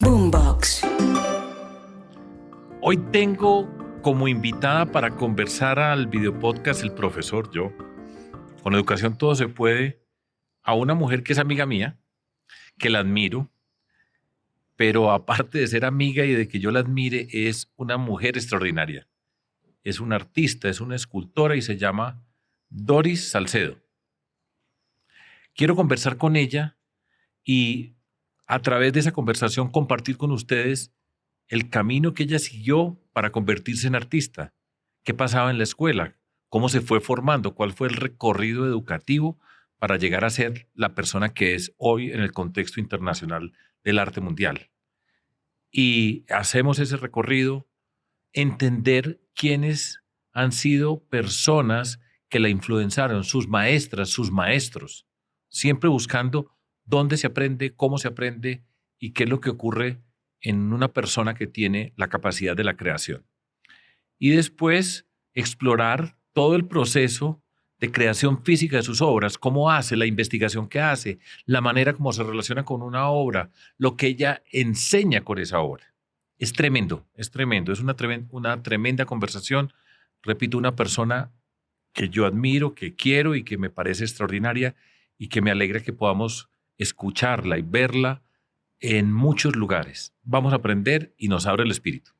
Boombox. Hoy tengo como invitada para conversar al videopodcast El Profesor Yo, con Educación Todo Se Puede, a una mujer que es amiga mía, que la admiro, pero aparte de ser amiga y de que yo la admire, es una mujer extraordinaria. Es una artista, es una escultora y se llama Doris Salcedo. Quiero conversar con ella y a través de esa conversación compartir con ustedes el camino que ella siguió para convertirse en artista. ¿Qué pasaba en la escuela? ¿Cómo se fue formando? ¿Cuál fue el recorrido educativo para llegar a ser la persona que es hoy en el contexto internacional del arte mundial? Y hacemos ese recorrido, entender quiénes han sido personas que la influenciaron, sus maestras, sus maestros, siempre buscando dónde se aprende, cómo se aprende y qué es lo que ocurre en una persona que tiene la capacidad de la creación. Y después explorar todo el proceso de creación física de sus obras, cómo hace, la investigación que hace, la manera como se relaciona con una obra, lo que ella enseña con esa obra. Es tremendo, es una tremenda conversación. Repito, una persona que yo admiro, que quiero y que me parece extraordinaria y que me alegra que podamos escucharla y verla en muchos lugares. Vamos a aprender y nos abre el espíritu.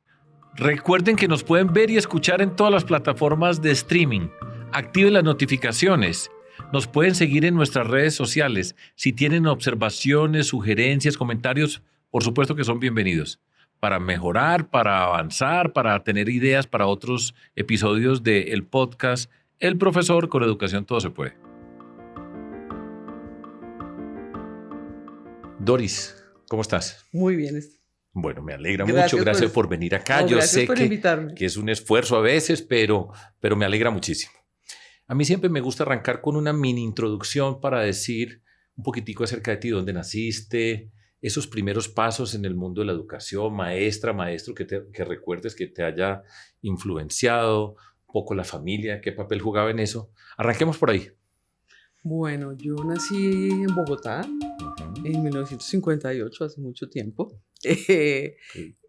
Recuerden que nos pueden ver y escuchar en todas las plataformas de streaming. Activen las notificaciones. Nos pueden seguir en nuestras redes sociales. Si tienen observaciones, sugerencias, comentarios, por supuesto que son bienvenidos. Para mejorar, para avanzar, para tener ideas para otros episodios del podcast El Profesor, con Educación Todo Se Puede. Doris, ¿cómo estás? Muy bien. Bueno, me alegra mucho. Gracias por venir acá. No, yo sé por invitarme. que es un esfuerzo a veces, pero me alegra muchísimo. A mí siempre me gusta arrancar con una mini introducción para decir un poquitico acerca de ti, dónde naciste, esos primeros pasos en el mundo de la educación, maestro, que recuerdes que te haya influenciado, un poco la familia, qué papel jugaba en eso. Arranquemos por ahí. Bueno, yo nací en Bogotá en 1958, hace mucho tiempo.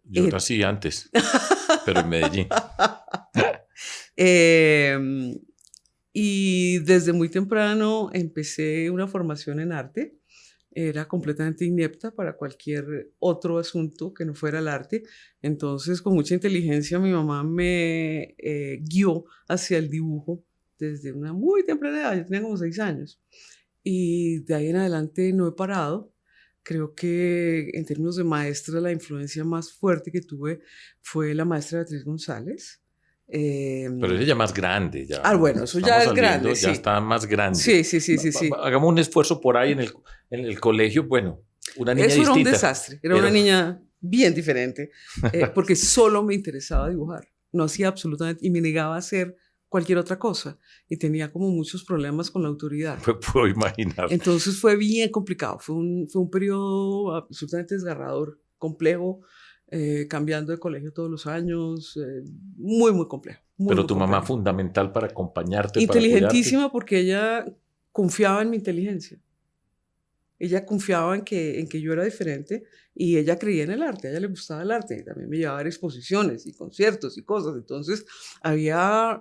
Yo nací antes, pero en Medellín. Y desde muy temprano empecé una formación en arte. Era completamente inepta para cualquier otro asunto que no fuera el arte. Entonces, con mucha inteligencia, mi mamá me guió hacia el dibujo desde una muy temprana edad. Yo tenía como 6 años. Y de ahí en adelante no he parado. Creo que en términos de maestra, la influencia más fuerte que tuve fue la maestra Beatriz González. Pero ella ya más grande. Ya. Bueno, eso ya es grande. Ya está más grande. Sí. Hagamos un esfuerzo por ahí en el colegio. Bueno, una niña eso distinta. Era un desastre. Era una niña bien diferente. Porque solo me interesaba dibujar. No hacía absolutamente... Y me negaba a hacer cualquier otra cosa. Y tenía como muchos problemas con la autoridad. Puedo imaginar. Entonces fue bien complicado. Fue un periodo absolutamente desgarrador, complejo. Cambiando de colegio todos los años, muy, muy complejo. Pero tu mamá fundamental para acompañarte, inteligentísima, porque ella confiaba en mi inteligencia. Ella confiaba en que yo era diferente y ella creía en el arte, a ella le gustaba el arte y también me llevaba a ver exposiciones y conciertos y cosas. Entonces había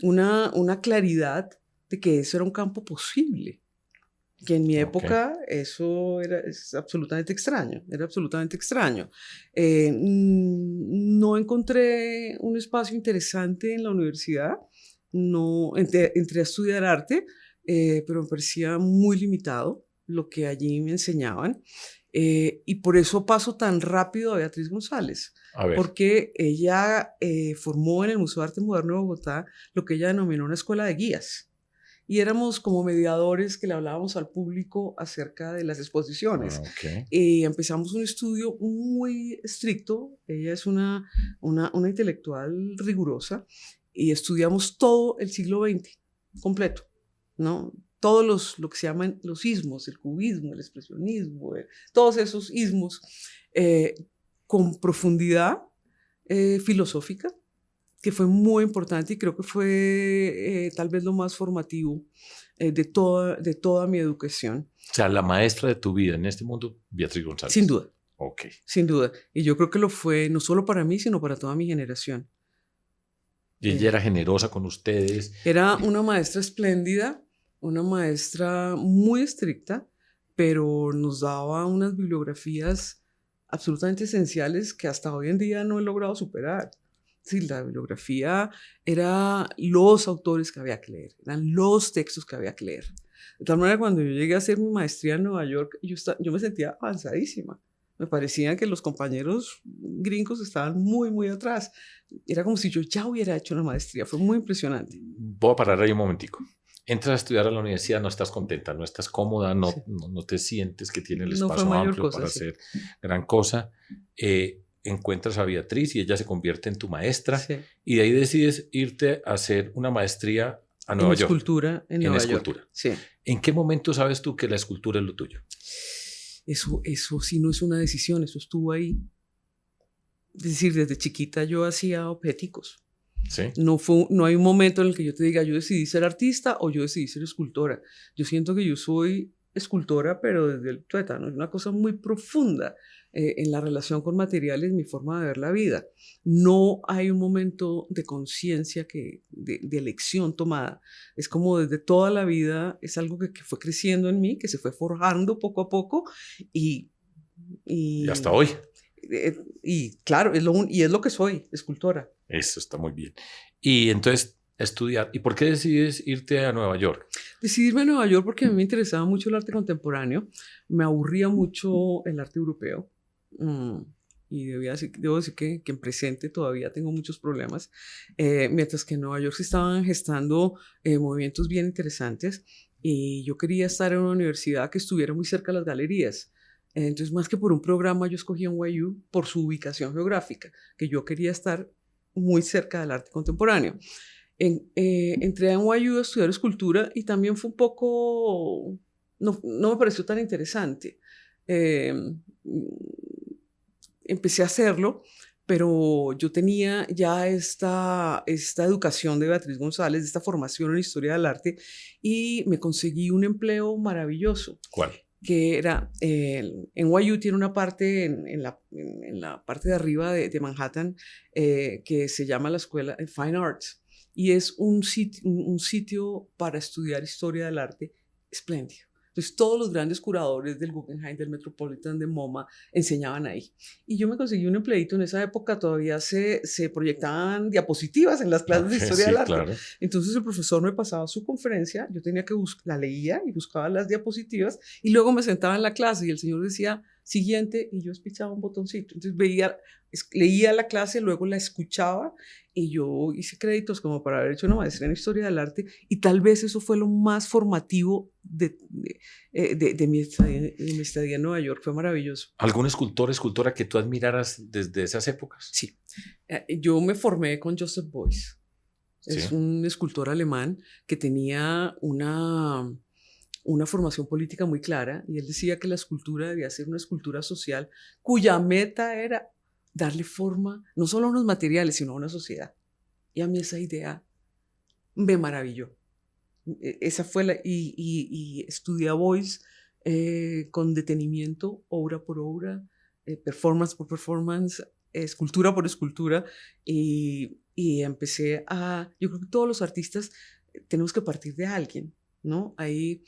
una claridad de que eso era un campo posible. Que en mi época eso es absolutamente extraño, era absolutamente extraño. No encontré un espacio interesante en la universidad, no, entré a estudiar arte, pero me parecía muy limitado lo que allí me enseñaban. Y por eso paso tan rápido a Beatriz González, porque ella formó en el Museo de Arte Moderno de Bogotá lo que ella denominó una escuela de guías. Y éramos como mediadores que le hablábamos al público acerca de las exposiciones. Y empezamos un estudio muy estricto. Ella es una intelectual rigurosa y estudiamos todo el siglo XX completo, ¿no? Todos lo que se llaman los ismos, el cubismo, el expresionismo, todos esos ismos con profundidad filosófica, que fue muy importante y creo que fue tal vez lo más formativo de toda mi educación. O sea, la maestra de tu vida en este mundo, Beatriz González. Sin duda. Ok. sin duda. Y yo creo que lo fue no solo para mí, sino para toda mi generación. Y ella era generosa con ustedes. Era una maestra espléndida, una maestra muy estricta, pero nos daba unas bibliografías absolutamente esenciales que hasta hoy en día no he logrado superar. Sí, la bibliografía era los autores que había que leer, eran los textos que había que leer. De tal manera, cuando yo llegué a hacer mi maestría en Nueva York, yo me sentía avanzadísima. Me parecía que los compañeros gringos estaban muy, muy atrás. Era como si yo ya hubiera hecho una maestría. Fue muy impresionante. Voy a parar ahí un momentico. Entras a estudiar a la universidad, no estás contenta, no estás cómoda, Sí. no te sientes que tiene el No fue espacio mayor amplio cosa, para sí. hacer gran cosa. Encuentras a Beatriz y ella se convierte en tu maestra Sí. y de ahí decides irte a hacer una maestría a Nueva York. Escultura en Nueva escultura. York. Sí. ¿En qué momento sabes tú que la escultura es lo tuyo? Eso sí no es una decisión, eso estuvo ahí. Es decir, desde chiquita yo hacía objeticos. ¿Sí? No hay un momento en el que yo te diga, yo decidí ser artista o yo decidí ser escultora. Yo siento que yo soy escultora, pero desde el tuétano. Es una cosa muy profunda en la relación con materiales, mi forma de ver la vida. No hay un momento de conciencia, de elección tomada. Es como desde toda la vida, es algo que fue creciendo en mí, que se fue forjando poco a poco y Y hasta hoy. y claro, es lo que soy, escultora. Eso está muy bien. Y entonces, estudiar. ¿Y por qué decides irte a Nueva York? Decidí irme a Nueva York porque a mí me interesaba mucho el arte contemporáneo, me aburría mucho el arte europeo. Y debo decir que en presente todavía tengo muchos problemas, mientras que en Nueva York se estaban gestando movimientos bien interesantes y yo quería estar en una universidad que estuviera muy cerca de las galerías. Entonces, más que por un programa, yo escogí NYU por su ubicación geográfica, que yo quería estar muy cerca del arte contemporáneo. Entré a NYU a estudiar escultura y también fue un poco, no me pareció tan interesante. Eh, Empecé a hacerlo, pero yo tenía ya esta educación de Beatriz González, de esta formación en historia del arte, y me conseguí un empleo maravilloso. ¿Cuál? Que era, NYU tiene una parte en la parte de arriba de Manhattan que se llama la Escuela de Fine Arts, y es un sitio para estudiar historia del arte espléndido. Entonces, todos los grandes curadores del Guggenheim, del Metropolitan, de MoMA, enseñaban ahí. Y yo me conseguí un empleito. En esa época todavía se proyectaban diapositivas en las clases de historia del arte. Claro. Entonces, el profesor me pasaba su conferencia, yo tenía que la leía y buscaba las diapositivas, y luego me sentaba en la clase y el señor decía, siguiente, y yo espichaba un botoncito. Entonces, leía la clase, luego la escuchaba, y yo hice créditos como para haber hecho una maestría en historia del arte, y tal vez eso fue lo más formativo de mi estadía en Nueva York. Fue maravilloso. ¿Algún escultor, escultora que tú admiraras desde esas épocas? Sí. Yo me formé con Joseph Beuys. Es Sí. un escultor alemán que tenía una formación política muy clara, y él decía que la escultura debía ser una escultura social cuya meta era darle forma no solo a unos materiales, sino a una sociedad. Y a mí esa idea me maravilló. Esa fue y estudié a Beuys con detenimiento, obra por obra, performance por performance, escultura por escultura, y empecé yo creo que todos los artistas tenemos que partir de alguien, ¿no? Hay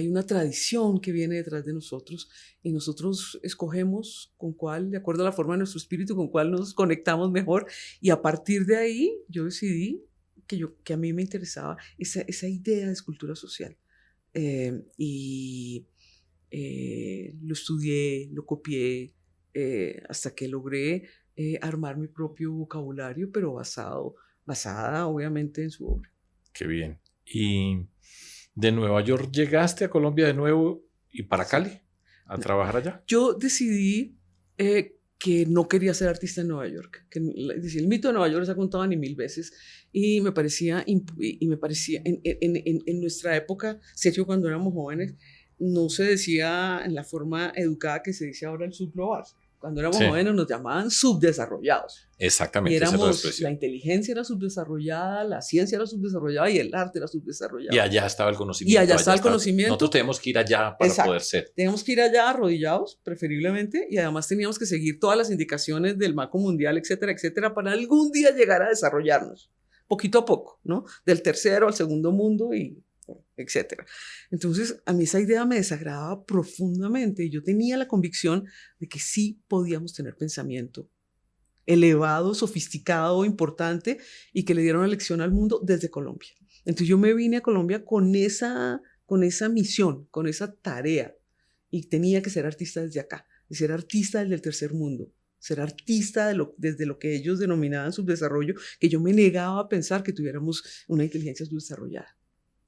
una tradición que viene detrás de nosotros, y nosotros escogemos con cuál, de acuerdo a la forma de nuestro espíritu, con cuál nos conectamos mejor, y a partir de ahí yo decidí que a mí me interesaba esa idea de escultura social. Lo estudié, lo copié, hasta que logré armar mi propio vocabulario, pero basada obviamente en su obra. Qué bien. ¿Y de Nueva York llegaste a Colombia de nuevo y para Cali a trabajar allá? Yo decidí que no quería ser artista en Nueva York. El mito de Nueva York se ha contado ni mil veces, y me parecía en nuestra época, Sergio, cuando éramos jóvenes, no se decía en la forma educada que se dice ahora el subglobal. Cuando éramos Sí. jóvenes nos llamaban subdesarrollados. Y Exactamente, esa es la éramos, la expresión. inteligencia era subdesarrollada, la ciencia era subdesarrollada y el arte era Y subdesarrollado. allá estaba el Y conocimiento. allá está el conocimiento. Nosotros tenemos que ir allá para Exacto. poder ser. Teníamos que ir allá arrodillados, preferiblemente, y además teníamos que seguir todas las indicaciones del Banco Mundial, etcétera, etcétera, para algún día llegar a desarrollarnos, poquito a poco, ¿no? Del tercero al segundo mundo y etcétera. Entonces, a mí esa idea me desagradaba profundamente y yo tenía la convicción de que sí podíamos tener pensamiento elevado, sofisticado, importante y que le dieron una lección al mundo desde Colombia. Entonces yo me vine a Colombia con esa misión, con esa tarea y tenía que ser artista desde acá, y ser artista desde el tercer mundo, ser artista desde lo que ellos denominaban subdesarrollo, que yo me negaba a pensar que tuviéramos una inteligencia subdesarrollada.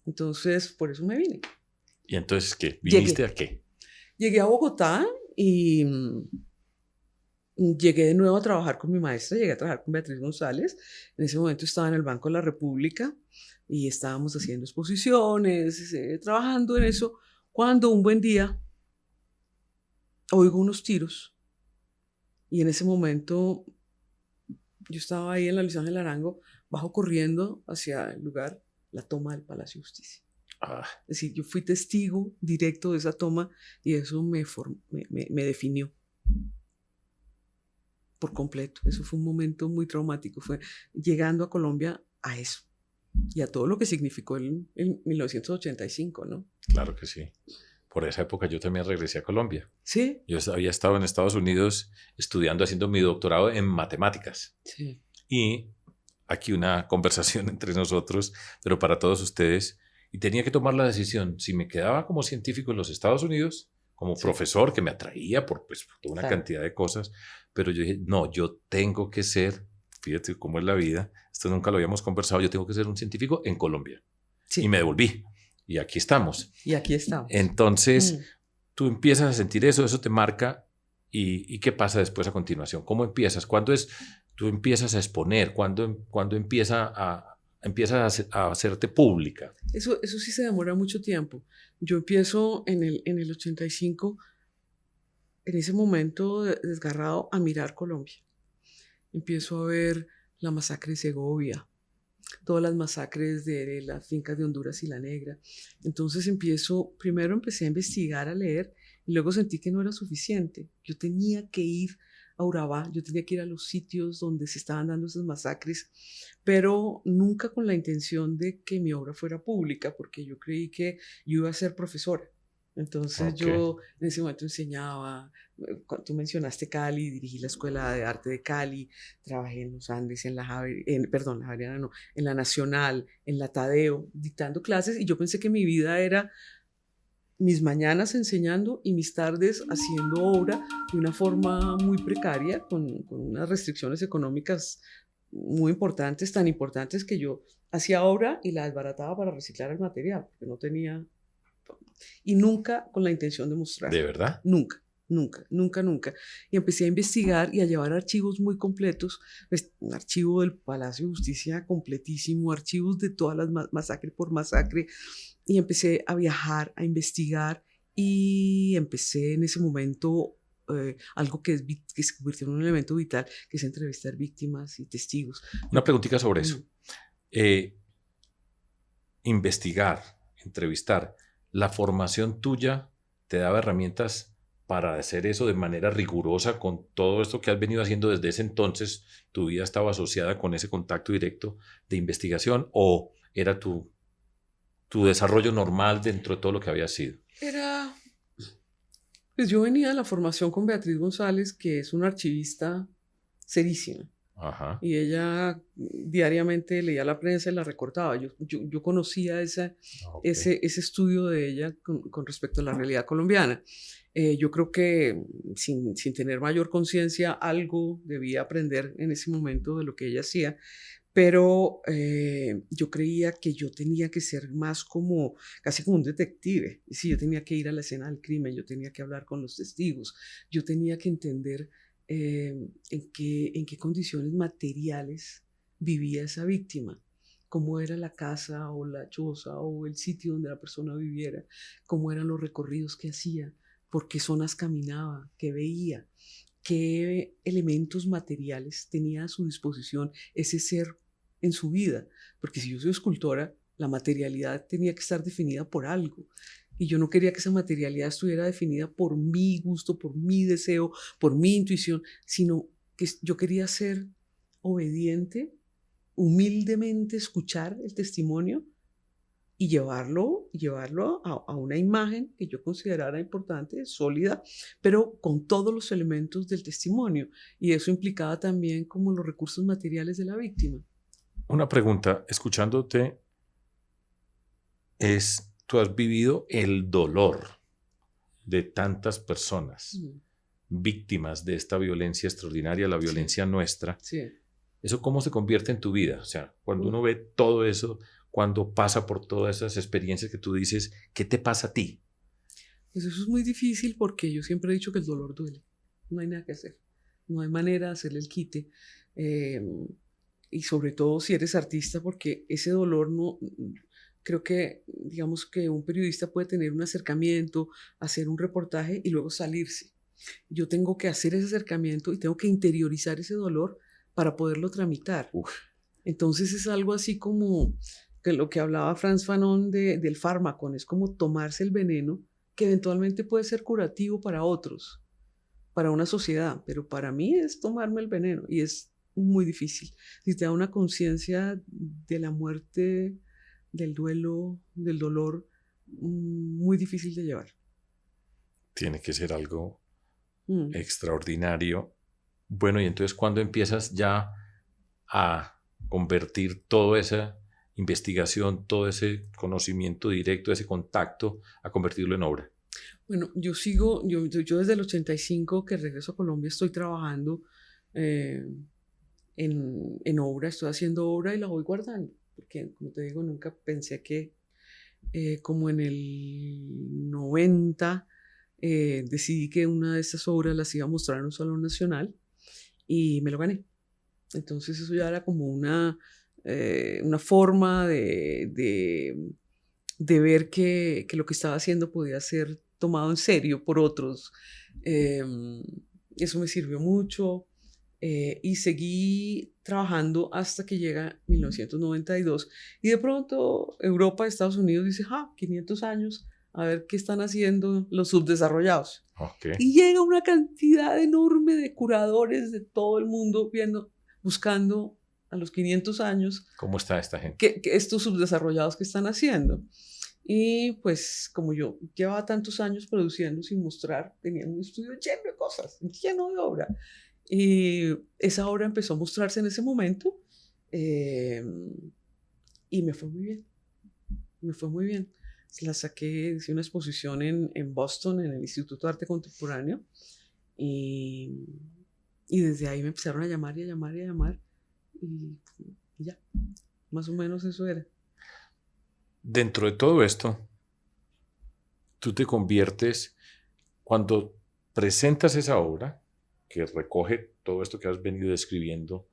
Entonces, por eso me vine. ¿Y entonces qué? ¿Viniste a qué? Llegué a Bogotá y llegué de nuevo a trabajar con mi maestra, llegué a trabajar con Beatriz González. En ese momento estaba en el Banco de la República y estábamos haciendo exposiciones, trabajando en eso, cuando un buen día oigo unos tiros y en ese momento yo estaba ahí en la Luis Ángel Arango, bajo corriendo hacia el lugar, la toma del Palacio de Justicia. Es decir, yo fui testigo directo de esa toma y eso me definió por completo. Eso fue un momento muy traumático. Fue llegando a Colombia a eso y a todo lo que significó en 1985, ¿no? Claro que sí. Por esa época yo también regresé a Colombia. Sí. Yo había estado en Estados Unidos estudiando, haciendo mi doctorado en matemáticas. Sí. Y aquí una conversación entre nosotros, pero para todos ustedes. Y tenía que tomar la decisión si me quedaba como científico en los Estados Unidos, como profesor, que me atraía por pues, toda una cantidad de cosas. Pero yo dije, no, yo tengo que ser, fíjate cómo es la vida, esto nunca lo habíamos conversado, yo tengo que ser un científico en Colombia. Sí. Y me devolví. Y aquí estamos. Y aquí estamos. Entonces, tú empiezas a sentir eso te marca. ¿Y qué pasa después a continuación? ¿Cómo empiezas? ¿Cuándo tú empiezas a exponer? ¿Cuándo empiezas a hacerte pública? Eso sí se demora mucho tiempo. Yo empiezo en el 85, en ese momento desgarrado, a mirar Colombia. Empiezo a ver la masacre de Segovia, todas las masacres de las fincas de Honduras y La Negra. Entonces primero empecé a investigar, a leer, y luego sentí que no era suficiente. Yo tenía que ir a Urabá, yo tenía que ir a los sitios donde se estaban dando esas masacres, pero nunca con la intención de que mi obra fuera pública, porque yo creí que yo iba a ser profesora. Entonces yo en ese momento enseñaba, tú mencionaste Cali, dirigí la Escuela de Arte de Cali, trabajé en los Andes, en la Javeriana no, en la Nacional, en la Tadeo, dictando clases, y yo pensé que mi vida era mis mañanas enseñando y mis tardes haciendo obra de una forma muy precaria, con unas restricciones económicas muy importantes, tan importantes que yo hacía obra y la desbarataba para reciclar el material, porque no tenía... Y nunca con la intención de mostrar. ¿De verdad? Nunca. Y empecé a investigar y a llevar archivos muy completos, pues, un archivo del Palacio de Justicia completísimo, archivos de todas las masacre por masacre, y empecé a viajar, a investigar, y empecé en ese momento algo que se convirtió en un elemento vital, que es entrevistar víctimas y testigos. Una preguntita sobre eso. Investigar, entrevistar. ¿La formación tuya te daba herramientas para hacer eso de manera rigurosa con todo esto que has venido haciendo desde ese entonces? ¿Tu vida estaba asociada con ese contacto directo de investigación o era tu desarrollo normal dentro de todo lo que había sido? Pues yo venía de la formación con Beatriz González, que es una archivista serísima. Ajá. Y ella diariamente leía la prensa y la recortaba. Yo conocía ese estudio de ella con respecto a la realidad colombiana. Yo creo que sin tener mayor conciencia, algo debía aprender en ese momento de lo que ella hacía, pero yo creía que yo tenía que ser más casi como un detective. Sí, yo tenía que ir a la escena del crimen, yo tenía que hablar con los testigos, yo tenía que entender en qué condiciones materiales vivía esa víctima, cómo era la casa o la choza o el sitio donde la persona viviera, cómo eran los recorridos que hacía, por qué zonas caminaba, qué veía, qué elementos materiales tenía a su disposición ese ser en su vida. Porque si yo soy escultora, la materialidad tenía que estar definida por algo. Y yo no quería que esa materialidad estuviera definida por mi gusto, por mi deseo, por mi intuición, sino que yo quería ser obediente, humildemente escuchar el testimonio y llevarlo a una imagen que yo considerara importante, sólida, pero con todos los elementos del testimonio. Y eso implicaba también como los recursos materiales de la víctima. Una pregunta, escuchándote, tú has vivido el dolor de tantas personas víctimas de esta violencia extraordinaria, la violencia nuestra. Sí. ¿Eso cómo se convierte en tu vida? O sea, cuando uno ve todo eso, cuando pasa por todas esas experiencias que tú dices, ¿qué te pasa a ti? Pues eso es muy difícil porque yo siempre he dicho que el dolor duele. No hay nada que hacer. No hay manera de hacerle el quite. Y sobre todo si eres artista, porque ese dolor no... Creo que, digamos que un periodista puede tener un acercamiento, hacer un reportaje y luego salirse. Yo tengo que hacer ese acercamiento y tengo que interiorizar ese dolor para poderlo tramitar. Uf. Entonces es algo así como que lo que hablaba Frantz Fanon del fármaco, es como tomarse el veneno que eventualmente puede ser curativo para otros, para una sociedad, pero para mí es tomarme el veneno y es muy difícil. Si te da una conciencia de la muerte, del duelo, del dolor, muy difícil de llevar. Tiene que ser algo extraordinario. Bueno, y entonces, ¿cuándo empiezas ya a convertir toda esa investigación, todo ese conocimiento directo, ese contacto, a convertirlo en obra? Bueno, yo desde el 85 que regreso a Colombia estoy trabajando en obra, estoy haciendo obra y la voy guardando, porque como te digo, nunca pensé que como en el 90 decidí que una de estas obras las iba a mostrar en un salón nacional y me lo gané. Entonces eso ya era como una forma de ver que lo que estaba haciendo podía ser tomado en serio por otros. Eso me sirvió mucho y seguí trabajando hasta que llega 1992 y de pronto Europa, Estados Unidos dice, 500 años, a ver qué están haciendo los subdesarrollados. Okay. Y llega una cantidad enorme de curadores de todo el mundo buscando a los 500 años. ¿Cómo está esta gente? Que estos subdesarrollados que están haciendo. Y pues como yo llevaba tantos años produciendo sin mostrar, tenía un estudio lleno de cosas, lleno de obra. Y esa obra empezó a mostrarse en ese momento y me fue muy bien. Me fue muy bien. La saqué, hice una exposición en Boston, en el Instituto de Arte Contemporáneo. Y desde ahí me empezaron a llamar y a llamar y a llamar. Y ya, más o menos eso era. Dentro de todo esto, tú te conviertes, cuando presentas esa obra, que recoge todo esto que has venido describiendo,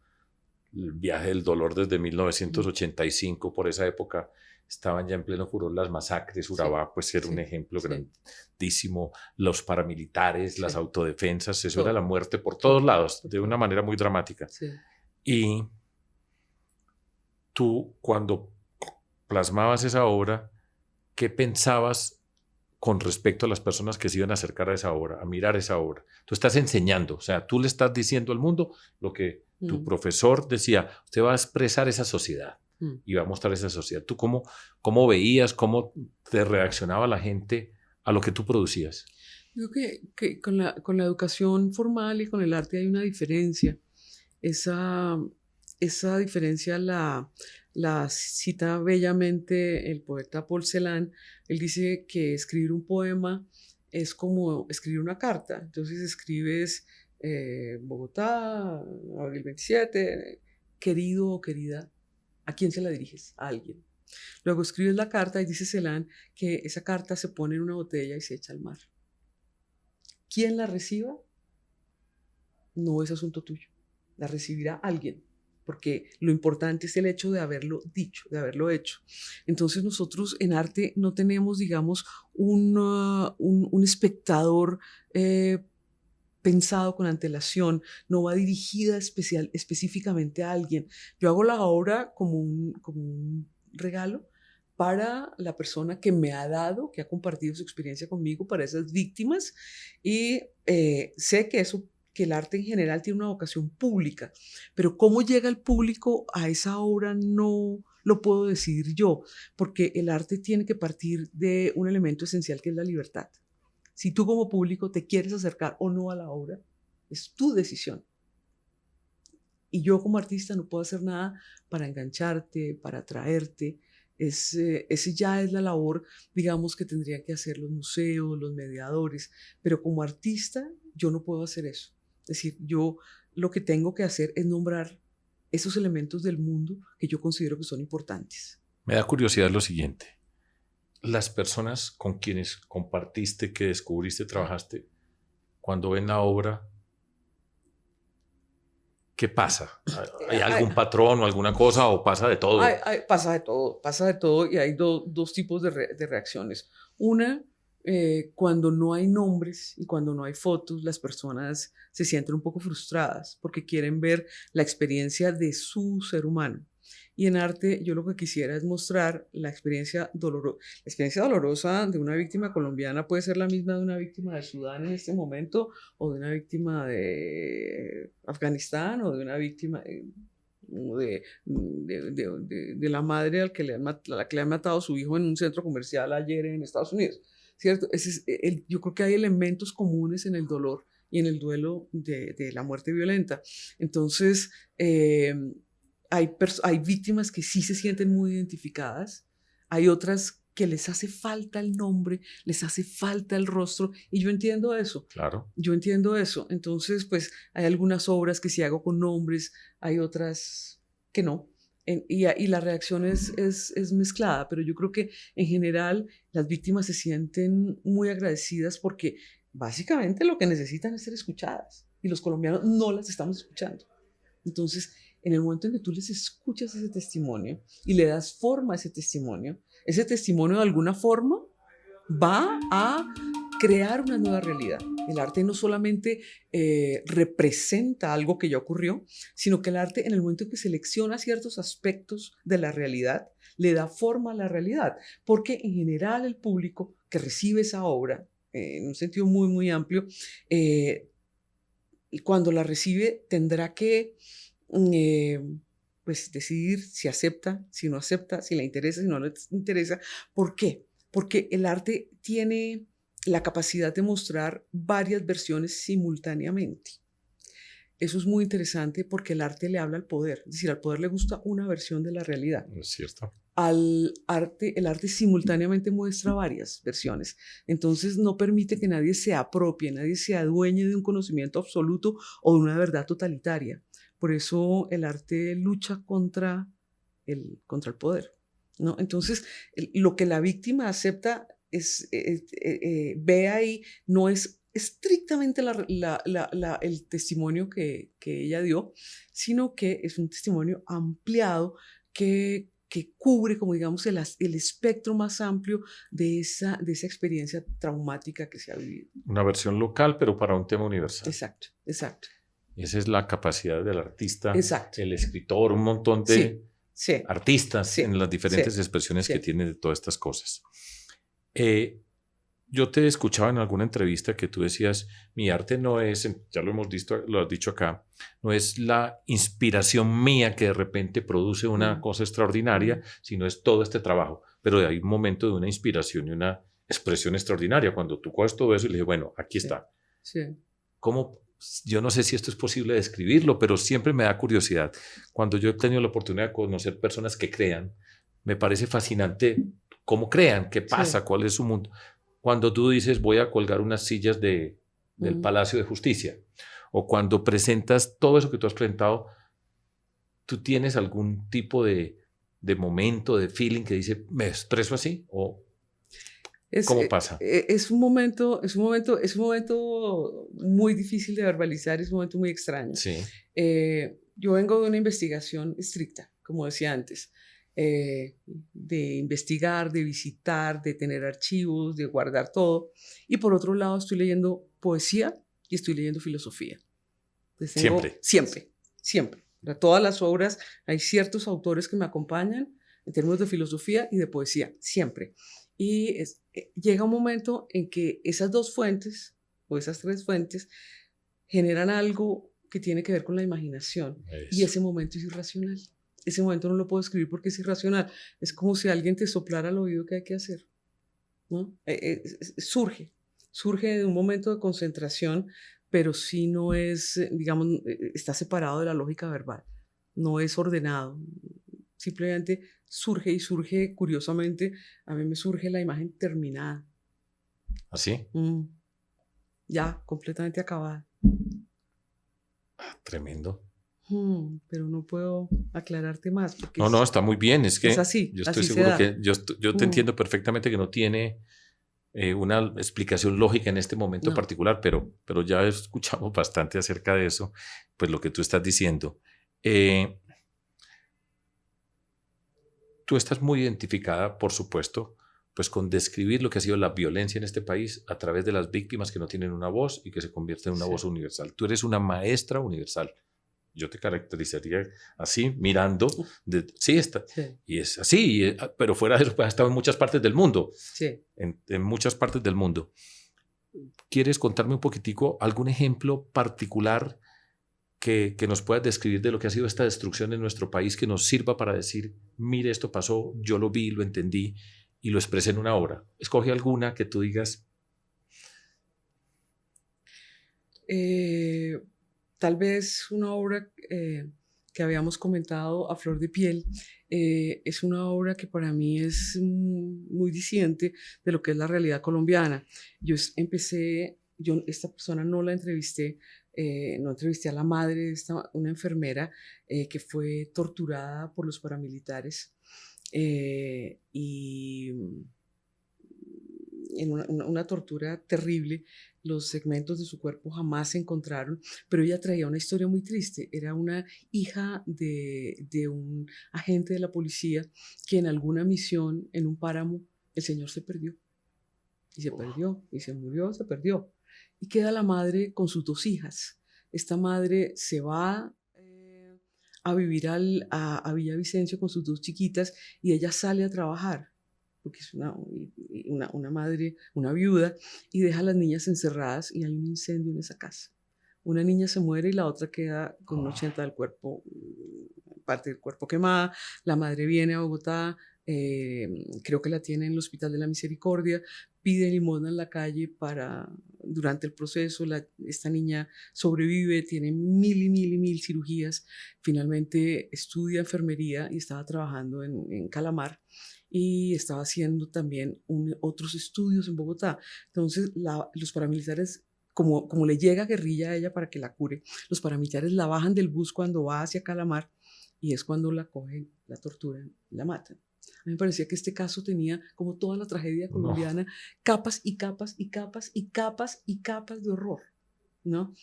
el viaje del dolor desde 1985, por esa época estaban ya en pleno furor las masacres, Urabá pues era un ejemplo grandísimo, los paramilitares, las autodefensas, eso era la muerte por todos lados, de una manera muy dramática. Y tú, cuando plasmabas esa obra, ¿qué pensabas con respecto a las personas que se iban a acercar a esa obra, a mirar esa obra? Tú estás enseñando, o sea, tú le estás diciendo al mundo lo que tu profesor decía, usted va a expresar esa sociedad y va a mostrar esa sociedad. ¿Tú cómo veías, cómo te reaccionaba la gente a lo que tú producías? Yo creo que con la educación formal y con el arte hay una diferencia. Esa diferencia la cita bellamente el poeta Paul Celan. Él dice que escribir un poema es como escribir una carta. Entonces escribes Bogotá, abril 27, querido o querida, ¿a quién se la diriges? A alguien. Luego escribes la carta y dice Celan que esa carta se pone en una botella y se echa al mar. ¿Quién la reciba? No es asunto tuyo. La recibirá alguien, porque lo importante es el hecho de haberlo dicho, de haberlo hecho. Entonces nosotros en arte no tenemos, digamos, un espectador pensado con antelación, no va dirigida específicamente a alguien. Yo hago la obra como un regalo para la persona que me ha dado, que ha compartido su experiencia conmigo, para esas víctimas, y sé que el arte en general tiene una vocación pública, pero cómo llega el público a esa obra no lo puedo decidir yo, porque el arte tiene que partir de un elemento esencial que es la libertad. Si tú como público te quieres acercar o no a la obra, es tu decisión. Y yo como artista no puedo hacer nada para engancharte, para atraerte. Ese ya es la labor, digamos, que tendrían que hacer los museos, los mediadores. Pero como artista yo no puedo hacer eso. Es decir, yo lo que tengo que hacer es nombrar esos elementos del mundo que yo considero que son importantes. Me da curiosidad lo siguiente. Las personas con quienes compartiste, que descubriste, trabajaste, cuando ven la obra, ¿qué pasa? ¿Hay algún patrón o alguna cosa o pasa de todo? Pasa de todo y hay dos tipos de reacciones. Una, cuando no hay nombres y cuando no hay fotos, las personas se sienten un poco frustradas porque quieren ver la experiencia de su ser humano. Y en arte yo lo que quisiera es mostrar la experiencia dolorosa. La experiencia dolorosa de una víctima colombiana puede ser la misma de una víctima de Sudán en este momento, o de una víctima de Afganistán, o de una víctima de la madre a la que le han matado a su hijo en un centro comercial ayer en Estados Unidos. ¿Cierto? Yo creo que hay elementos comunes en el dolor y en el duelo de la muerte violenta. Entonces, hay víctimas que sí se sienten muy identificadas, hay otras que les hace falta el nombre, les hace falta el rostro, y yo entiendo eso. Claro. Yo entiendo eso. Entonces, pues hay algunas obras que sí hago con nombres, hay otras que no. Y la reacción es mezclada, pero yo creo que en general las víctimas se sienten muy agradecidas porque básicamente lo que necesitan es ser escuchadas y los colombianos no las estamos escuchando. Entonces, en el momento en que tú les escuchas ese testimonio y le das forma a ese testimonio de alguna forma va a crear una nueva realidad. El arte no solamente representa algo que ya ocurrió, sino que el arte, en el momento en que selecciona ciertos aspectos de la realidad, le da forma a la realidad, porque en general el público que recibe esa obra, en un sentido muy, muy amplio, cuando la recibe tendrá que pues decidir si acepta, si no acepta, si le interesa, si no le interesa. ¿Por qué? Porque el arte tiene la capacidad de mostrar varias versiones simultáneamente. Eso es muy interesante porque el arte le habla al poder, es decir, al poder le gusta una versión de la realidad. Es cierto. El arte simultáneamente muestra varias versiones, entonces no permite que nadie se apropie, nadie se adueñe de un conocimiento absoluto o de una verdad totalitaria. Por eso el arte lucha contra el poder, ¿no? Entonces, lo que la víctima acepta ve ahí, no es estrictamente el testimonio que ella dio, sino que es un testimonio ampliado que cubre, como digamos, el espectro más amplio de esa experiencia traumática que se ha vivido. Una versión local, pero para un tema universal. Exacto, exacto. Esa es la capacidad del artista, Exacto. el escritor, un montón de artistas en las diferentes expresiones que tienen de todas estas cosas. Yo te escuchaba en alguna entrevista que tú decías, mi arte no es, ya lo hemos visto, lo has dicho acá, no es la inspiración mía que de repente produce una cosa extraordinaria, sino es todo este trabajo. Pero hay un momento de una inspiración y una expresión extraordinaria. Cuando tú coges todo eso y le dije, bueno, aquí está. Sí. ¿Cómo? Yo no sé si esto es posible describirlo, pero siempre me da curiosidad. Cuando yo he tenido la oportunidad de conocer personas que crean, me parece fascinante cómo crean, qué pasa, cuál es su mundo. Cuando tú dices, voy a colgar unas sillas del Palacio de Justicia, o cuando presentas todo eso que tú has presentado, ¿tú tienes algún tipo de momento, de feeling que dice, me expreso así? ¿O cómo pasa? Es un momento muy difícil de verbalizar, es un momento muy extraño. Sí. Yo vengo de una investigación estricta, como decía antes, de investigar, de visitar, de tener archivos, de guardar todo. Y por otro lado estoy leyendo poesía y estoy leyendo filosofía. Entonces Siempre. Siempre. Para todas las obras hay ciertos autores que me acompañan en términos de filosofía y de poesía, siempre. Y llega un momento en que esas dos fuentes, o esas tres fuentes, generan algo que tiene que ver con la imaginación. Eso. Y ese momento es irracional. Ese momento no lo puedo escribir porque es irracional. Es como si alguien te soplara al oído qué hay que hacer, ¿no? Surge de un momento de concentración, pero sí no es, digamos, está separado de la lógica verbal. No es ordenado. Simplemente surge y surge, curiosamente, a mí me surge la imagen terminada. ¿Así? Ya, completamente acabada. Tremendo. Pero no puedo aclararte más. Porque No, está muy bien. Es que es así, yo estoy así seguro que yo te entiendo perfectamente que no tiene una explicación lógica en este momento particular, pero ya escuchamos bastante acerca de eso, pues lo que tú estás diciendo. Tú estás muy identificada, por supuesto, pues con describir lo que ha sido la violencia en este país a través de las víctimas que no tienen una voz y que se convierten en una voz universal. Tú eres una maestra universal. Yo te caracterizaría así, mirando. Sí. Y es así, pero fuera de eso, pues, has estado en muchas partes del mundo. Sí. En muchas partes del mundo. ¿Quieres contarme un poquitico algún ejemplo particular que nos puedas describir de lo que ha sido esta destrucción en nuestro país, que nos sirva para decir, mire, esto pasó, yo lo vi, lo entendí y lo expresé en una obra? Escoge alguna que tú digas. Tal vez una obra que habíamos comentado, A Flor de Piel, es una obra que para mí es muy disidente de lo que es la realidad colombiana. Esta persona no la entrevisté, no entrevisté a la madre de una enfermera que fue torturada por los paramilitares y en una tortura terrible. Los segmentos de su cuerpo jamás se encontraron, pero ella traía una historia muy triste. Era una hija de un agente de la policía que en alguna misión en un páramo el señor se perdió. Y se perdió, y se murió, se perdió. Y queda la madre con sus dos hijas. Esta madre se va a vivir a Villavicencio con sus dos chiquitas y ella sale a trabajar porque es una madre, una viuda, y deja a las niñas encerradas y hay un incendio en esa casa. Una niña se muere y la otra queda con un 80% del cuerpo, parte del cuerpo quemada. La madre viene a Bogotá, creo que la tiene en el Hospital de la Misericordia, pide limosna en la calle durante el proceso. Esta niña sobrevive, tiene mil cirugías, finalmente estudia enfermería y estaba trabajando en Calamar y estaba haciendo también otros estudios en Bogotá. Entonces los paramilitares, como le llega guerrilla a ella para que la cure, los paramilitares la bajan del bus cuando va hacia Calamar y es cuando la cogen, la torturan, la matan. A mí me parecía que este caso tenía, como toda la tragedia colombiana, capas y capas y capas y capas y capas de horror, ¿no?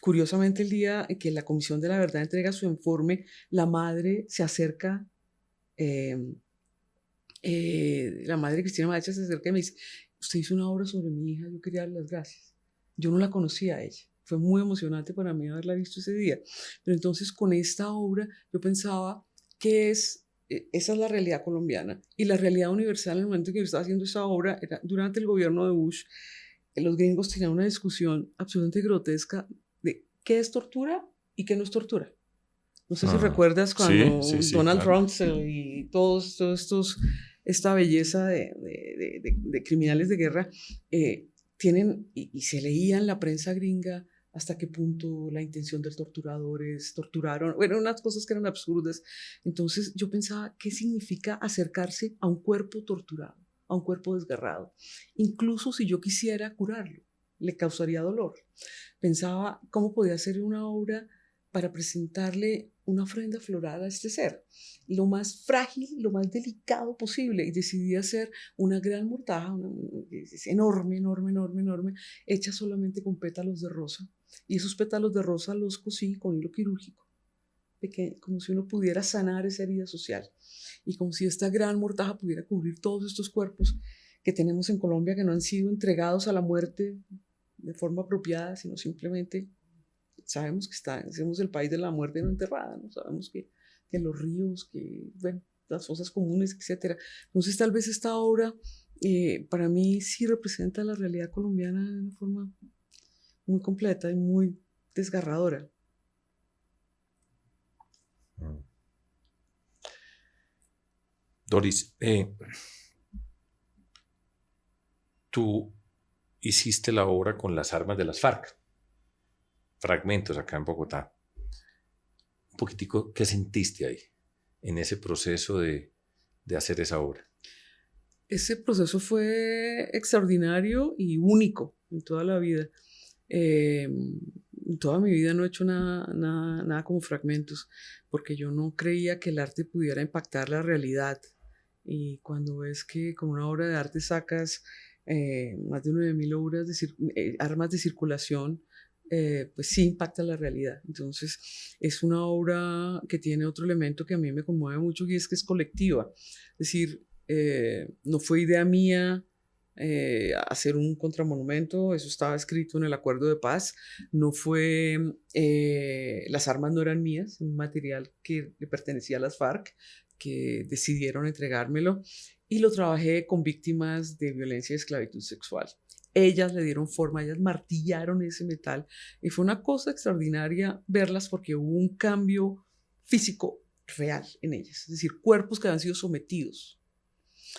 Curiosamente, el día en que la Comisión de la Verdad entrega su informe, la madre se acerca, la madre Cristina Maecha se acerca y me dice: usted hizo una obra sobre mi hija, yo quería darle las gracias. Yo no la conocía a ella. Fue muy emocionante para mí haberla visto ese día. Pero entonces con esta obra yo pensaba que esa es la realidad colombiana. Y la realidad universal en el momento en que yo estaba haciendo esa obra era durante el gobierno de Bush. Los gringos tenían una discusión absolutamente grotesca de qué es tortura y qué no es tortura. No sé si recuerdas cuando Donald Trump y todos estos, esta belleza de criminales de guerra tienen y se leía en la prensa gringa hasta qué punto la intención del torturador es torturaron. Bueno, unas cosas que eran absurdas. Entonces yo pensaba, ¿qué significa acercarse a un cuerpo torturado, a un cuerpo desgarrado? Incluso si yo quisiera curarlo, le causaría dolor. Pensaba cómo podía hacer una obra para presentarle una ofrenda floral a este ser, lo más frágil, lo más delicado posible, y decidí hacer una gran mortaja, es enorme, hecha solamente con pétalos de rosa, y esos pétalos de rosa los cosí con hilo quirúrgico, como si uno pudiera sanar esa herida social, y como si esta gran mortaja pudiera cubrir todos estos cuerpos que tenemos en Colombia que no han sido entregados a la muerte de forma apropiada, sino simplemente sabemos que somos el país de la muerte no enterrada, ¿no? Sabemos que los ríos, que, bueno, las fosas comunes, etcétera. Entonces, tal vez esta obra para mí sí representa la realidad colombiana de una forma muy completa y muy desgarradora. Doris, tú hiciste la obra con las armas de las FARC, Fragmentos, acá en Bogotá. Un poquitico, ¿qué sentiste ahí, en ese proceso de hacer esa obra? Ese proceso fue extraordinario y único en toda la vida. En toda mi vida no he hecho nada como Fragmentos, porque yo no creía que el arte pudiera impactar la realidad. Y cuando ves que con una obra de arte sacas más de 9.000 armas de circulación, pues sí impacta la realidad. Entonces es una obra que tiene otro elemento que a mí me conmueve mucho y es que es colectiva. Es decir, no fue idea mía hacer un contramonumento, eso estaba escrito en el acuerdo de paz, no fue, las armas no eran mías, un material que le pertenecía a las FARC, que decidieron entregármelo, y lo trabajé con víctimas de violencia y esclavitud sexual. Ellas le dieron forma, ellas martillaron ese metal, y fue una cosa extraordinaria verlas porque hubo un cambio físico real en ellas, es decir, cuerpos que habían sido sometidos,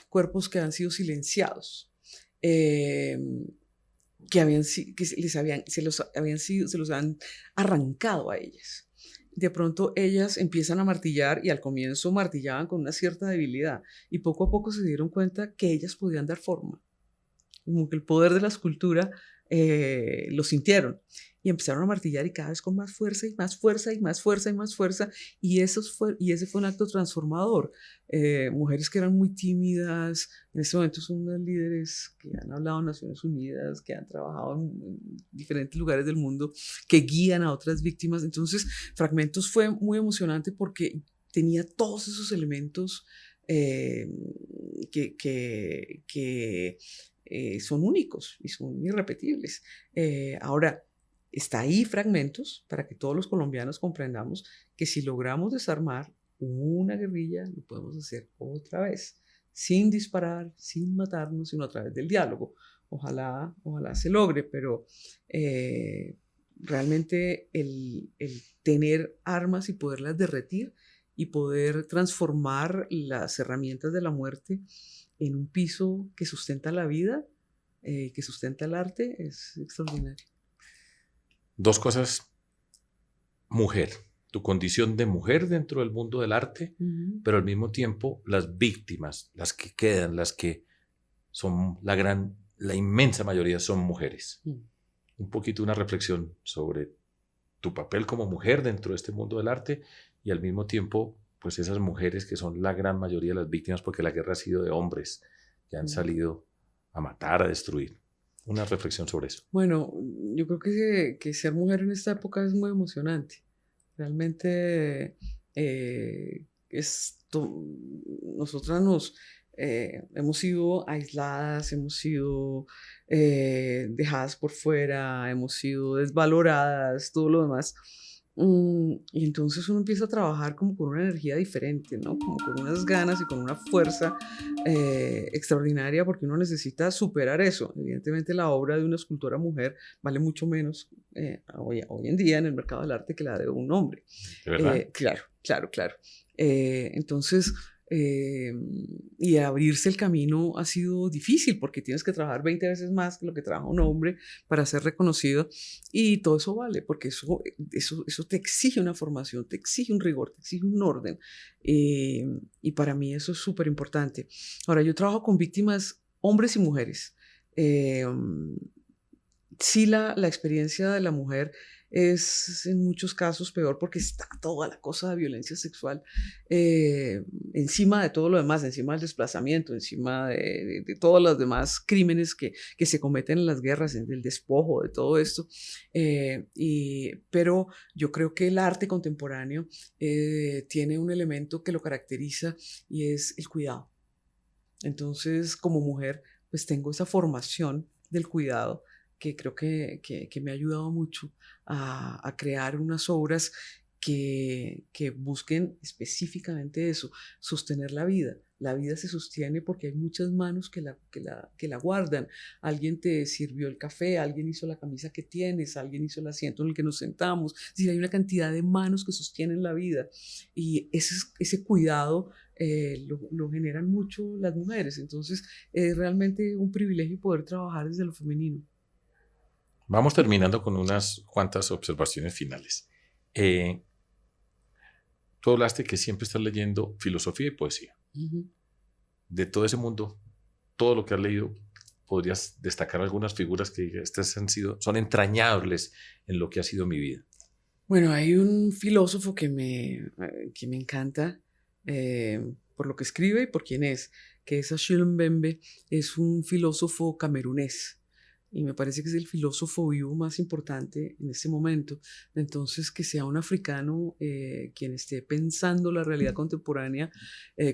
cuerpos que habían sido silenciados, que se los habían arrancado a ellas. De pronto ellas empiezan a martillar y al comienzo martillaban con una cierta debilidad y poco a poco se dieron cuenta que ellas podían dar forma, como que el poder de la escultura lo sintieron y empezaron a martillar y cada vez con más fuerza y más fuerza y más fuerza y más fuerza y ese fue un acto transformador. Mujeres que eran muy tímidas, en este momento son unas líderes que han hablado en Naciones Unidas, que han trabajado en diferentes lugares del mundo, que guían a otras víctimas. Entonces Fragmentos fue muy emocionante porque tenía todos esos elementos que son únicos y son irrepetibles. Ahora, está ahí Fragmentos para que todos los colombianos comprendamos que si logramos desarmar una guerrilla, lo podemos hacer otra vez, sin disparar, sin matarnos, sino a través del diálogo. Ojalá se logre, pero realmente el tener armas y poderlas derretir y poder transformar las herramientas de la muerte en un piso que sustenta la vida, que sustenta el arte, es extraordinario. Dos cosas. Mujer, tu condición de mujer dentro del mundo del arte, pero al mismo tiempo las víctimas, las que quedan, las que son la inmensa mayoría son mujeres. Un poquito una reflexión sobre tu papel como mujer dentro de este mundo del arte y al mismo tiempo pues esas mujeres que son la gran mayoría de las víctimas porque la guerra ha sido de hombres que han salido a matar, a destruir. Una reflexión sobre eso. Bueno, yo creo que ser mujer en esta época es muy emocionante. Realmente nosotras hemos sido aisladas, hemos sido dejadas por fuera, hemos sido desvaloradas, todo lo demás. Y entonces uno empieza a trabajar como con una energía diferente, ¿no? Como con unas ganas y con una fuerza extraordinaria porque uno necesita superar eso. Evidentemente la obra de una escultora mujer vale mucho menos hoy en día en el mercado del arte que la de un hombre. ¿De verdad? Claro. Entonces, y abrirse el camino ha sido difícil porque tienes que trabajar 20 veces más que lo que trabaja un hombre para ser reconocido y todo eso vale porque eso te exige una formación, te exige un rigor, te exige un orden y para mí eso es súper importante. Ahora, yo trabajo con víctimas, hombres y mujeres. Sí, la experiencia de la mujer es en muchos casos peor porque está toda la cosa de violencia sexual encima de todo lo demás, encima del desplazamiento, encima de todos los demás crímenes que se cometen en las guerras, del despojo, de todo esto. Pero yo creo que el arte contemporáneo tiene un elemento que lo caracteriza y es el cuidado. Entonces, como mujer, pues tengo esa formación del cuidado que creo que me ha ayudado mucho a crear unas obras que busquen específicamente eso, sostener la vida. La vida se sostiene porque hay muchas manos que la guardan. Alguien te sirvió el café, alguien hizo la camisa que tienes, alguien hizo el asiento en el que nos sentamos. Es decir, hay una cantidad de manos que sostienen la vida y ese cuidado lo generan mucho las mujeres. Entonces, es realmente un privilegio poder trabajar desde lo femenino. Vamos terminando con unas cuantas observaciones finales. Tú hablaste que siempre estás leyendo filosofía y poesía. Ujú. De todo ese mundo, todo lo que has leído, ¿podrías destacar algunas figuras que estas son entrañables en lo que ha sido mi vida? Bueno, hay un filósofo que me encanta por lo que escribe y por quién es, que es Achille Mbembe. Es un filósofo camerunés y me parece que es el filósofo vivo más importante en este momento. Entonces, que sea un africano quien esté pensando la realidad contemporánea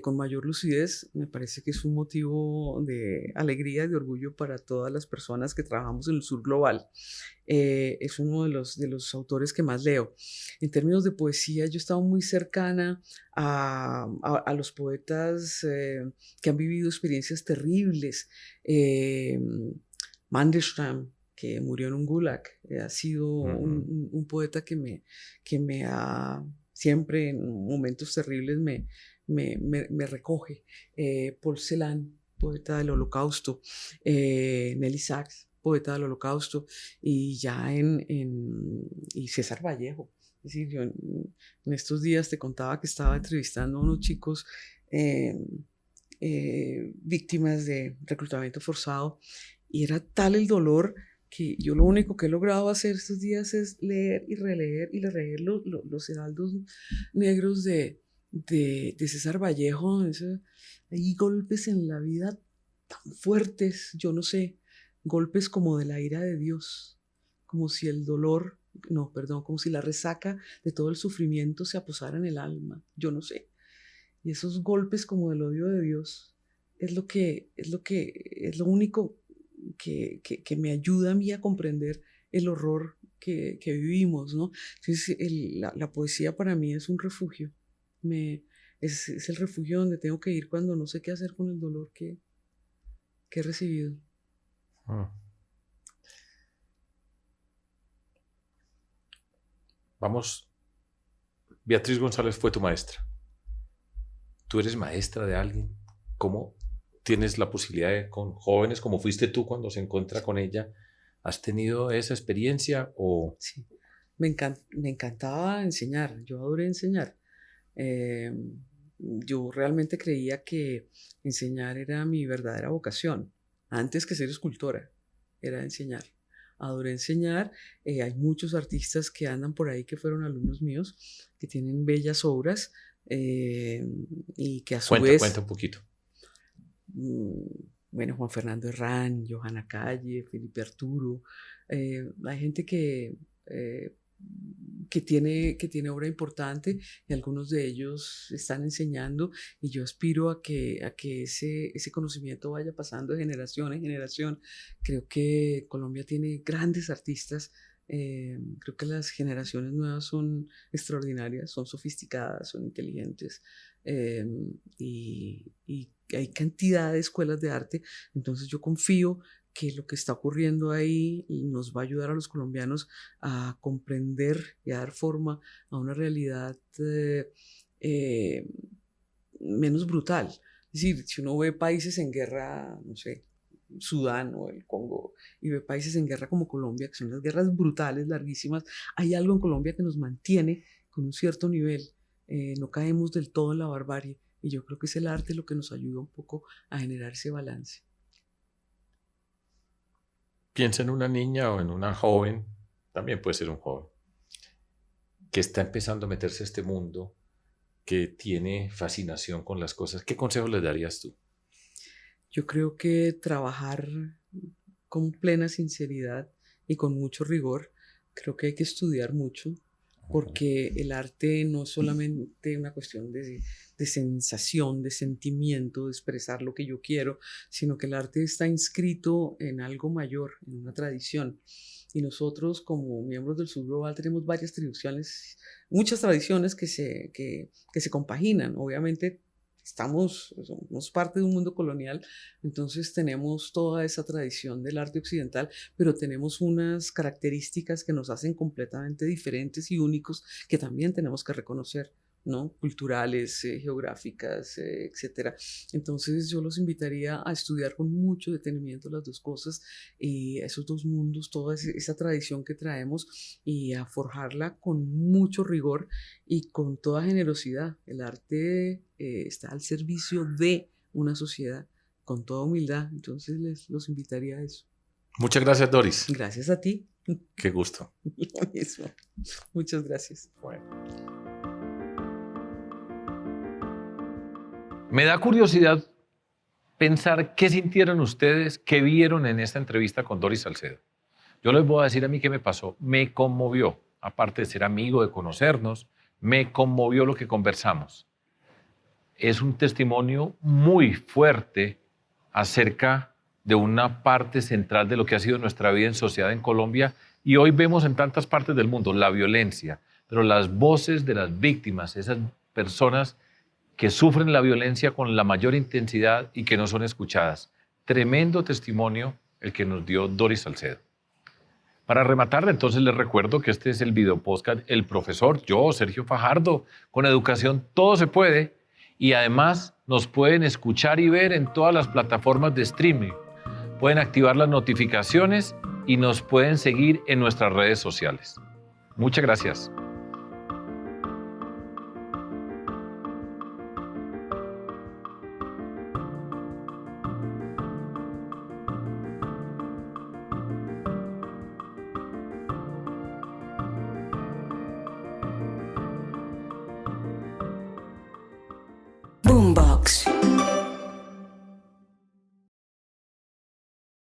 con mayor lucidez, me parece que es un motivo de alegría y de orgullo para todas las personas que trabajamos en el sur global. Es uno de los autores que más leo. En términos de poesía, yo he estado muy cercana a los poetas que han vivido experiencias terribles. Mandelstam, que murió en un gulag, ha sido un poeta que me ha siempre en momentos terribles me recoge. Paul Celan, poeta del Holocausto, Nelly Sachs, poeta del Holocausto, y ya y César Vallejo. Es decir, yo en estos días te contaba que estaba entrevistando a unos chicos víctimas de reclutamiento forzado y era tal el dolor que yo lo único que he logrado hacer estos días es leer y releer los heraldos negros de César Vallejo. Hay golpes en la vida tan fuertes, yo no sé, golpes como de la ira de Dios, como si el dolor, no, perdón, como si la resaca de todo el sufrimiento se aposara en el alma, yo no sé. Y esos golpes como del odio de Dios es lo único que me ayuda a mí a comprender el horror que vivimos, ¿no? Entonces, la poesía para mí es un refugio. Es el refugio donde tengo que ir cuando no sé qué hacer con el dolor que he recibido. Mm. Vamos, Beatriz González fue tu maestra. Tú eres maestra de alguien. ¿Cómo tienes la posibilidad de, con jóvenes como fuiste tú cuando se encuentra con ella? ¿Has tenido esa experiencia o...? Sí, me encantaba enseñar, yo adoré enseñar. Eh, yo realmente creía que enseñar era mi verdadera vocación, antes que ser escultora, era enseñar. Adoré enseñar. Hay muchos artistas que andan por ahí que fueron alumnos míos, que tienen bellas obras eh, y que a su Cuenta vez, un poquito. mm, bueno, Juan Fernando Herrán, Johanna Calle, Felipe Arturo, hay gente eh, que tiene obra importante y algunos de ellos están enseñando y yo aspiro a que ese conocimiento vaya pasando de generación en generación. Creo que Colombia tiene grandes artistas. Creo que las generaciones nuevas son extraordinarias, son sofisticadas, son inteligentes eh, y hay cantidad de escuelas de arte. Entonces yo confío que lo que está ocurriendo ahí nos va a ayudar a los colombianos a comprender y a dar forma a una realidad eh, menos brutal. Es decir, si uno ve países en guerra, no sé, Sudán o el Congo, y ve países en guerra como Colombia, que son las guerras brutales, larguísimas, hay algo en Colombia que nos mantiene con un cierto nivel. No caemos del todo en la barbarie, y yo creo que es el arte lo que nos ayuda un poco a generar ese balance. Piensa en una niña o en una joven, también puede ser un joven, que está empezando a meterse a este mundo, que tiene fascinación con las cosas. ¿Qué consejos le darías tú? Yo creo que trabajar con plena sinceridad y con mucho rigor, creo que hay que estudiar mucho, porque el arte no es solamente una cuestión de sensación, de sentimiento, de expresar lo que yo quiero, sino que el arte está inscrito en algo mayor, en una tradición. Y nosotros, como miembros del Sur Global, tenemos varias tradiciones, muchas tradiciones que se compaginan. Obviamente, somos parte de un mundo colonial, entonces tenemos toda esa tradición del arte occidental, pero tenemos unas características que nos hacen completamente diferentes y únicos que también tenemos que reconocer, ¿no? Culturales, geográficas, etcétera. Entonces yo los invitaría a estudiar con mucho detenimiento las dos cosas, esos dos mundos, toda esa tradición que traemos, y a forjarla con mucho rigor y con toda generosidad. El arte está al servicio de una sociedad con toda humildad, entonces los invitaría a eso. Muchas gracias, Doris. Gracias a ti. Qué gusto. Lo mismo. Muchas gracias. Bueno. Me da curiosidad pensar qué sintieron ustedes, qué vieron en esta entrevista con Doris Salcedo. Yo les voy a decir a mí qué me pasó. Me conmovió, aparte de ser amigo, de conocernos, me conmovió lo que conversamos. Es un testimonio muy fuerte acerca de una parte central de lo que ha sido nuestra vida en sociedad en Colombia, y hoy vemos en tantas partes del mundo la violencia, pero las voces de las víctimas, esas personas que sufren la violencia con la mayor intensidad y que no son escuchadas. Tremendo testimonio el que nos dio Doris Salcedo. Para rematar, entonces les recuerdo que este es el video podcast El Profesor, yo, Sergio Fajardo. Con educación todo se puede, y además nos pueden escuchar y ver en todas las plataformas de streaming. Pueden activar las notificaciones y nos pueden seguir en nuestras redes sociales. Muchas gracias.